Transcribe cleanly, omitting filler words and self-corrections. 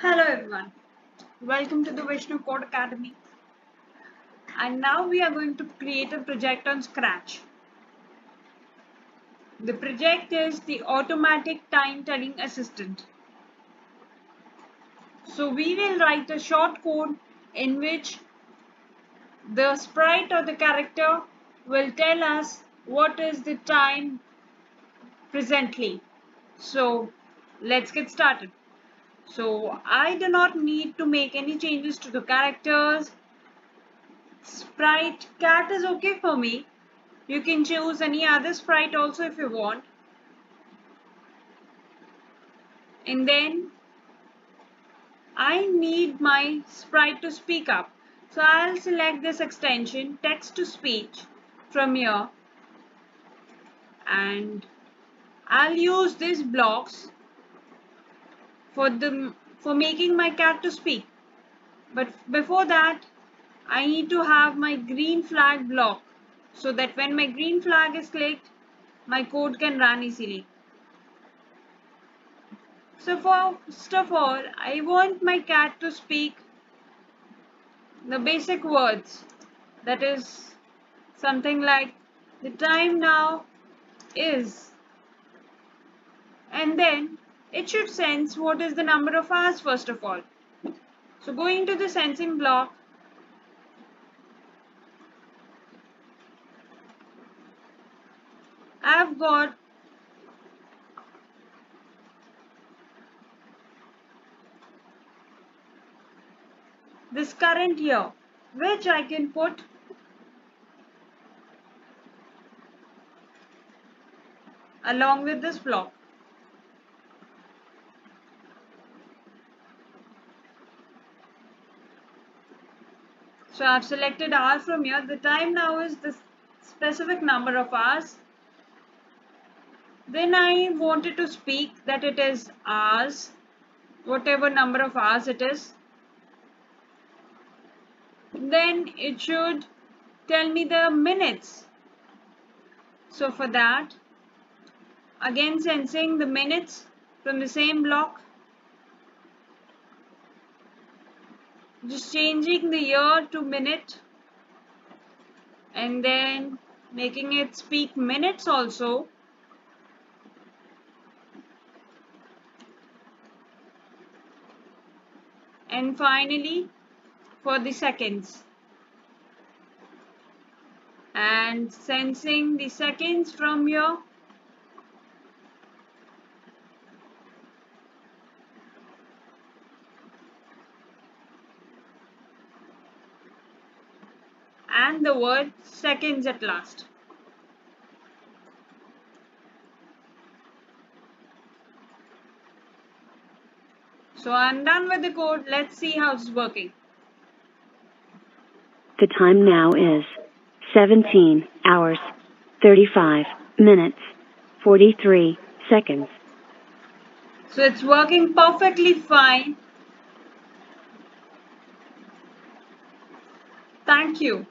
Hello everyone, welcome to the Vishnu Code Academy, and now we are going to create a project on Scratch. The project is the Automatic Time Telling Assistant. So we will write a short code in which the sprite or the character will tell us what is the time presently. So let's get started. So I do not need to make any changes to the characters. Sprite cat is okay for me. You can choose any other sprite also if you want. And then I need my sprite to speak up. So I'll select this extension text to speech from here, and I'll use these blocks for making my cat to speak. But before that, I need to have my green flag block so that when my green flag is clicked, my code can run easily. So first of all, I want my cat to speak the basic words. That is something like the time now is. And then it should sense what is the number of hours first of all. So going to the sensing block, I've got this current year, which I can put along with this block. So I've selected hour from here. The time now is the specific number of hours. Then I wanted to speak that it is hours, whatever number of hours it is. Then it should tell me the minutes. So for that, again sensing the minutes from the same block, just changing the year to minute and then making it speak minutes also. And finally for the seconds, and sensing the seconds from here, and the word seconds at last. So I'm done with the code. Let's see how it's working. The time now is 17 hours, 35 minutes, 43 seconds. So it's working perfectly fine. Thank you.